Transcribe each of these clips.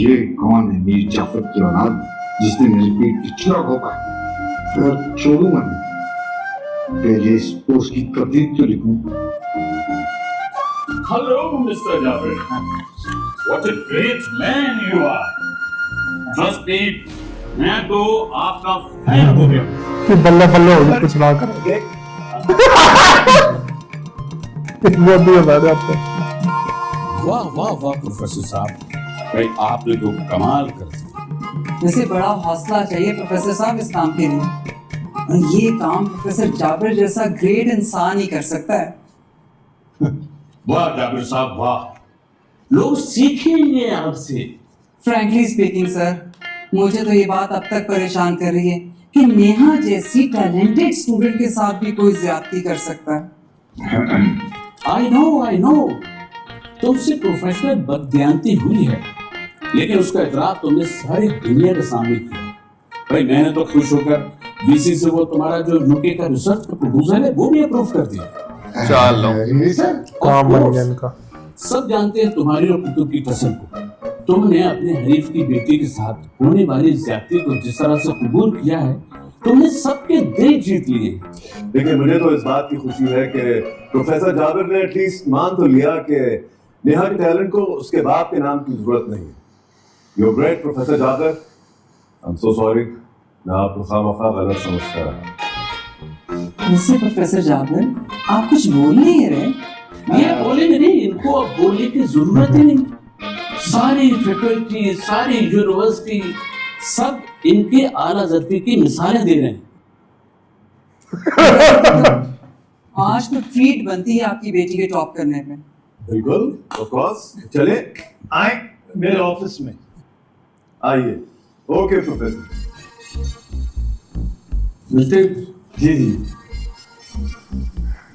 ये कौन है मीर जाफर की औलाद जिसने मेरे पेट की चुरा खो पाया? फिर छोड़ूंगा नहीं, पहले इस पोस्ट की तकदीर तो लिखूं। Hello, Mr. Javed. What a great man you are. Trust me, मैं तो आपका फैन हो गया। कि बल्ले बल्ले हो गए कुछ ना करोगे। बहुत भी बता रहे आपको। वाह वाह वाह प्रोफेसर साहब, भाई आपने तो कमाल कर दिया। वैसे बड़ा हौसला चाहिए प्रोफेसर साहब इस काम के लिए, और ये काम प्रोफेसर जाबिर जैसा ग्रेट इंसान ही कर सकता है। वाह जाबिर साहब वाह, लोग सीखेंगे आपसे। फ्रैंकली स्पीकिंग सर, मुझे तो ये बात अब तक परेशान कर रही है कि नेहा जैसी टैलेंटेड स्टूडेंट के साथ भी कोई ज्यादती कर सकता है। आई नो तुमसे प्रोफेशनल बददियांती हुई है, लेकिन उसका इतराफ तुमने सारी दुनिया के सामने किया। भाई मैंने तो खुश होकर वीसी से वो तुम्हारा जो यूके का रिसर्च का प्रपोजल है वो भी अप्रूव कर दिया। चलो काम बन गया इनका। सब जानते हैं तुम्हारी और कुतुब की कसम को। तुमने अपने हरीफ की बेटी के साथ होने वाली ज्यादती को जिस तरह से कबूल किया है, तुमने सबके दिल जीत लिए। देखिए मुझे तो इस बात की खुशी है कि प्रोफेसर जाबिर ने एटलीस्ट मान तो लिया कि नेहा के टैलेंट को उसके बाप के नाम की जरूरत नहीं है। You great professor Jabir. I am so sorry, मैं आपको खामखा गलत समझता रहा। वैसे प्रोफेसर जाबिर आप कुछ बोल नहीं रहे। ये बोलेंगे नहीं, इनको अब बोलने की जरूरत ही नहीं। सारी फैकल्टी, सारी यूनिवर्सिटी, सब इनके आला ज़र्फी की मिसालें दे रहे हैं। आज तो ट्रीट बनती है आपकी बेटी के टॉप करने पे। बिल्कुल, ऑफ कोर्स। चले आए मेरे ऑफिस में। आइए। Okay professor. मिलते जी जी।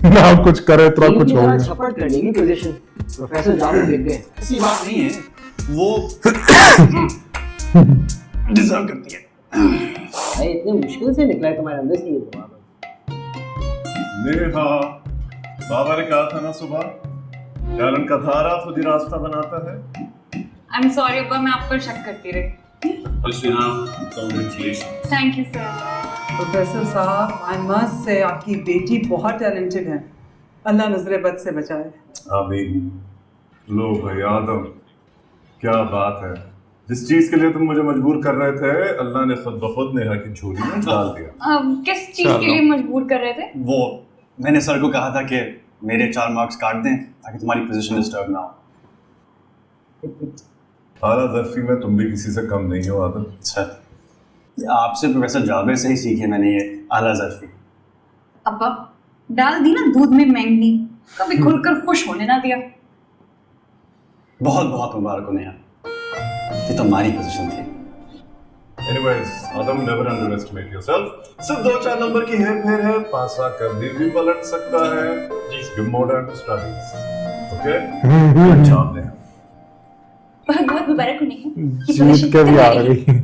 ना कुछ करे तो कुछ हो गया। छप्पर करने की पोजीशन प्रोफेसर जाबिर देख गए। ऐसी बात नहीं है, वो डिजर्व करती है। भाई इतने मुश्किल से निकला है तुम्हारे अंदर से ये जवाब। नेहा, बाबा ने कहा था ना सुबह, टैलेंट का धारा खुद ही रास्ता बनाता है। आई एम सॉरी अब्बा, मैं आप पर शक करती रही। Thank you sir. प्रोफेसर साहब आई मस्ट से आपकी बेटी बहुत टैलेंटेड है, अल्लाह नजरे बद से बचाए। आमीन। लो भाई आदम, क्या बात है। जिस चीज के लिए तुम मुझे मजबूर कर रहे थे, अल्लाह ने खुद ब खुद नेहा की झोली में डाल दिया। किस चीज के लिए मजबूर कर रहे थे? वो मैंने सर को कहा था कि मेरे 4 मार्क्स काट दें ताकि तुम्हारी पोजीशन डिस्टर्ब ना हो। आला ज़र्फी में तुम भी किसी से कम नहीं हो आदम। सर, आपसे प्रोफेसर जाबिर से ही सीखे मैंने ये आला ज़र्फी। अब्बा डाल दी ना दूध में मैंगनी, कभी खुलकर खुश होने ना दिया। बहुत बहुत मुबारक हो नेहा, ये तो हमारी पोजीशन थी। Anyways, आदम never underestimate yourself। सिर्फ 2-4 नंबर की हेर-फेर है, पासा कभी भी पलट सकता है। Give more time to studies, okay? Good job Neha. बहुत बहुत मुबारक हो नेहा। जीत के भी आ रही।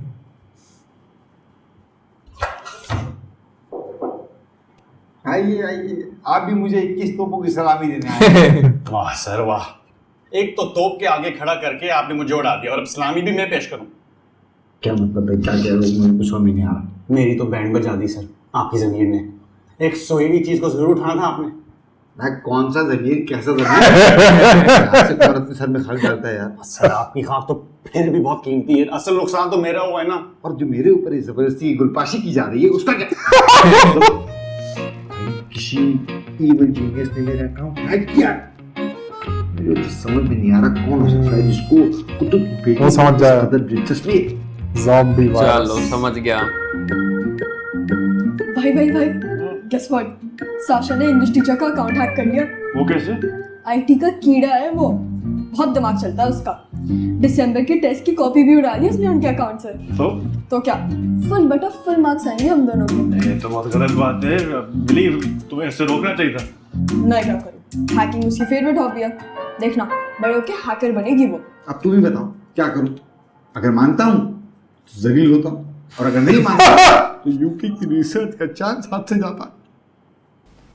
आइए आइए, आप भी मुझे 21 तोपों की सलामी देने आए। वाह सर वाह, एक तो तोप के आगे खड़ा करके आपने मुझे उड़ा दिया और अब सलामी भी मैं पेश करूं। क्या मतलब है, क्या कह रहे हो? मुझे कुछ समझ नहीं आ रहा। मेरी तो बैंड बजा दी सर आपकी ज़मीर ने। एक सोई हुई चीज को जरूर उठाना था आपने। भाई कौन सा जमीर, कैसा जमीर? अपने सर में खर्च डालता है यार। सर आपकी खाक तो फिर भी बहुत कीमती है, असल नुकसान तो मेरा हुआ है ना। और जो मेरे ऊपर जबरदस्ती गुलपाशी की जा रही है उसका क्या? किसी इविल जीनियस ने मेरा अकाउंट हैक किया। मुझे तो समझ में नहीं आ रहा कौन हो सकता है जिसको कुतुब की बेटी वो समझ जाए। कदर दिलचस्पी है। Zombie virus. चलो समझ गया। भाई गेस व्हाट, साशा ने इंग्लिश टीचर का अकाउंट हैक कर लिया। वो कैसे? आईटी का कीड़ा है वो, बहुत दिमाग चलता है उसका। दिसंबर के टेस्ट की कॉपी भी उड़ा ली उसने उनके अकाउंट से। तो क्या फुल बटा फुल मार्क्स आएंगे हम दोनों को। ये तो बहुत गलत बात है, बिलीव तुम्हें इससे रोकना चाहिए था। मैं क्या करूं, हैकिंग उसकी फेवरेट हॉबी है। देखना बड़े होके हैकर बनेगी वो। अब तुम ही बताओ क्या करूं? अगर मानता हूं तो जलील होता हूं, और अगर नहीं मानता तो यूके की रिसर्च का चांस हाथ से जाता।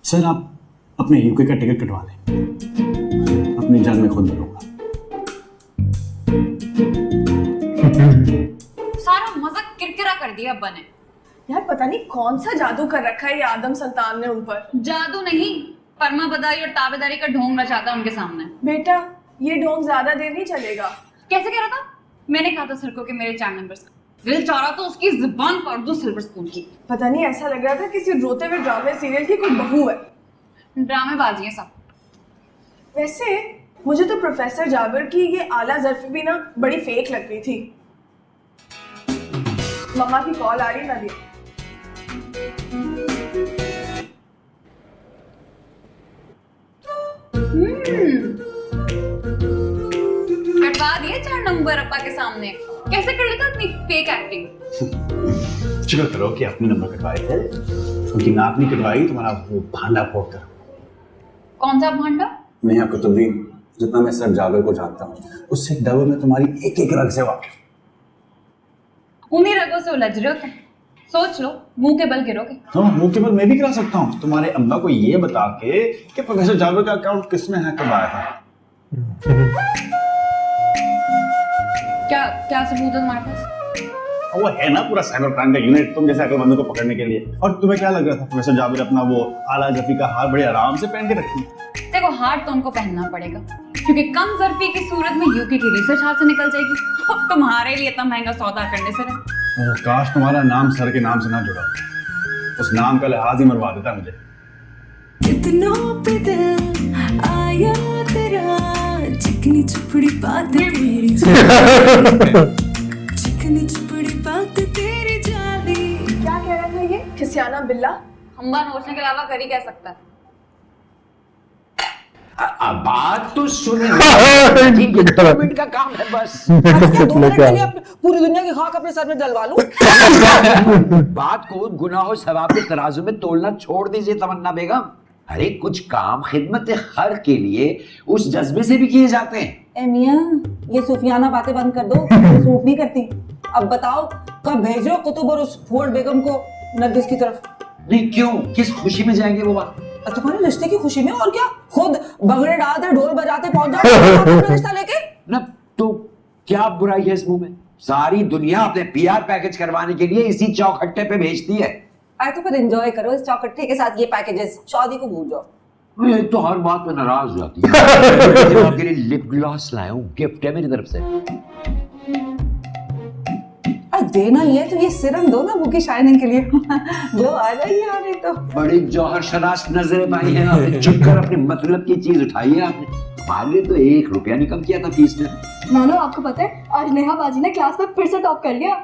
सर आप अपने यूके का टिकट कटवा लें, अपनी जान में खुद लड़ूंगा। सारा मजा किरकिरा कर दिया अब्बा ने। यार पता नहीं कौन सा जादू कर रखा है ये आदम सुल्तान ने उन पर। जादू नहीं, फर्मा बदारी और ताबेदारी का ढोंग रचाता उनके सामने। बेटा ये ढोंग ज्यादा देर नहीं चलेगा। कैसे कह रहा था? मैंने कहा था सर को कि मेरे 4 नंबर्स का दिल चाह रहा तो उसकी जुबान काट दूं सिल्वर स्पून की। पता नहीं ऐसा लग रहा था किसी रोते हुए ड्रामे सीरियल की कोई बहू है। ड्रामेबाजी है सब। वैसे मुझे तो प्रोफेसर जाबिर की ये आला ज़र्फ़ी भी ना बड़ी फेक लग रही थी। मम्मा की कॉल आ रही ना दी। कटवा दिए 4 नंबर अब्बा के सामने। कैसे कर लेता इतनी फेक एक्टिंग? शुक्र करो कि अपने नंबर कटवाए थे, उनकी नाक नहीं कटवाई, तुम्हारा वो भांडा फोड़ कर। कौन सा भांडा? नेहा कुतुबुद्दीन, जितना मैं सर जाबिर को जानता हूँ उससे डबल में तुम्हारी एक एक रग से वाकिफ। उन्हीं रगों से उलझ रहे हो तुम। सोच लो, मुंह के बल गिरोगे। हाँ, मुंह के बल मैं भी करा सकता हूँ तुम्हारे अम्मा को ये बता के कि प्रोफेसर जाबिर का अकाउंट किसने हैक करवाया था। क्या क्या सबूत है तुम्हारे पास? वो है ना पूरा साइबर क्राइम का यूनिट तुम जैसे अकलमंदों को पकड़ने के लिए। और तुम्हें क्या लग रहा था प्रोफेसर जाबिर अपना वो आला जफी का हार बड़े आराम से पहन के रखती? देखो हार तो उनको पहनना पड़ेगा क्योंकि कम जरफी की सूरत में यूके की रिसर्च हाथ से निकल जाएगी। अब तुम्हारे लिए इतना महंगा सौदा करने से ओह, काश तुम्हारा नाम सर के नाम से ना जुड़ा, उस नाम का लिहाज ही मरवा देता मुझे। कितनों पे दिल आया तेरा, चिकनी चुपड़ी बात तेरी चिकनी चुपड़ी बात तेरी जाली। क्या कह रहा था ये खिसियाना बिल्ला? हम्बा नोचने के अलावा कर ही कह सकता है। बात तो सुने। मिनट का काम है बस। 2 मिनट के लिए पूरी दुनिया की खाक अपने सर में जलवा लूं। बात को गुनाह और सवाब के तराजू में तोलना छोड़ दीजिए तमन्ना बेगम। अरे कुछ काम खिदमत खल्क के लिए उस जज्बे से भी किए जाते हैं। ए मियां, ये सूफियाना बातें बंद कर दो, ये सूट नहीं करती। अब बताओ कब भेज रहे हो कुतुब और उस फूड बेगम को नरगिस की तरफ? नहीं क्यों, किस खुशी में जाएंगे वो बात? तुम्हारे रिश्ते की खुशी में, और क्या खुद बगड़े डालते ढोल बजाते पहुंच जाओ रिश्ता लेके ना। तो क्या बुराई है इस मुंह में? सारी दुनिया अपने पीआर पैकेज करवाने के लिए इसी चौखट्टे पे भेजती है। आए तो फिर एंजॉय करो इस चौखट्टे के साथ ये पैकेजेस, शादी को भूल जाओ। ये तो हर बात पे नाराज हो जाती है। आपके लिए लिप ग्लॉस लाया हूँ, गिफ्ट है मेरी तरफ से। देना ही है तो ये सिरम दो ना मुंह की शाइनिंग के लिए। ग्लो आ जाएगी। आ रही तो बड़ी जौहर शनास नजरें पाई हैं आपने। चुप कर अपने मतलब की चीज उठाई है आपने। हमारे लिए तो 1 रुपया नहीं कम किया था फीस में। नानो आपको पता है आज नेहा बाजी ने क्लास में फिर से टॉप कर लिया।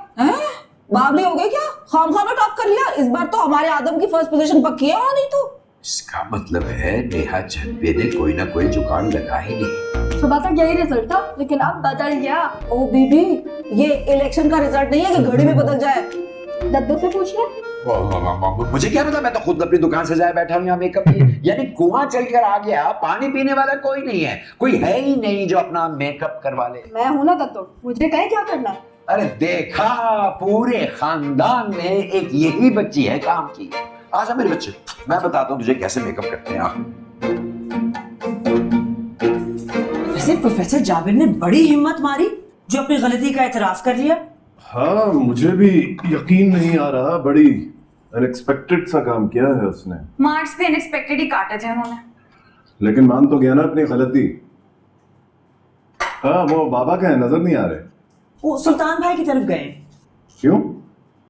बावले हो गए क्या? खामखा में टॉप कर लिया। इस बार तो हमारे आदम की फर्स्ट पोजीशन पक्की है। और नहीं तो इसका मतलब है नेहा झनपे ने कोई ना कोई जुगाड़ लगा ही नहीं। सुबह तक यही रिजल्ट था लेकिन अब बदल गया। ओ बीबी, ये इलेक्शन का रिजल्ट नहीं है कि घड़ी में बदल जाए। दद्दू से पूछ ले। मुझे क्या पता, मैं तो खुद अपनी दुकान से जाए बैठा हूँ यहाँ मेकअप की। यानी कुआं चल कर आ गया, पानी पीने वाला कोई नहीं है, कोई है ही नहीं जो अपना मेकअप करवा ले। मैं हूं ना दद्दू, मुझे कहे क्या करना। अरे देखा, पूरे खानदान में एक यही बच्ची है काम की। आजा मेरे बच्चे, मैं बताता हूँ तुझे कैसे मेकअप करते हैं आप। वैसे प्रोफेसर जाबिर ने बड़ी हिम्मत मारी जो अपनी गलती का एतराफ कर लिया। हाँ, मुझे भी यकीन नहीं आ रहा, बड़ी अनएक्सपेक्टेड सा काम किया है उसने। मार्क्स भी अनएक्सपेक्टेड ही काटे थे उन्होंने। लेकिन मान तो गया ना अपनी गलती। हाँ, वो बाबा का है, नजर नहीं आ रहे। वो सुल्तान भाई की तरफ गए। क्यों?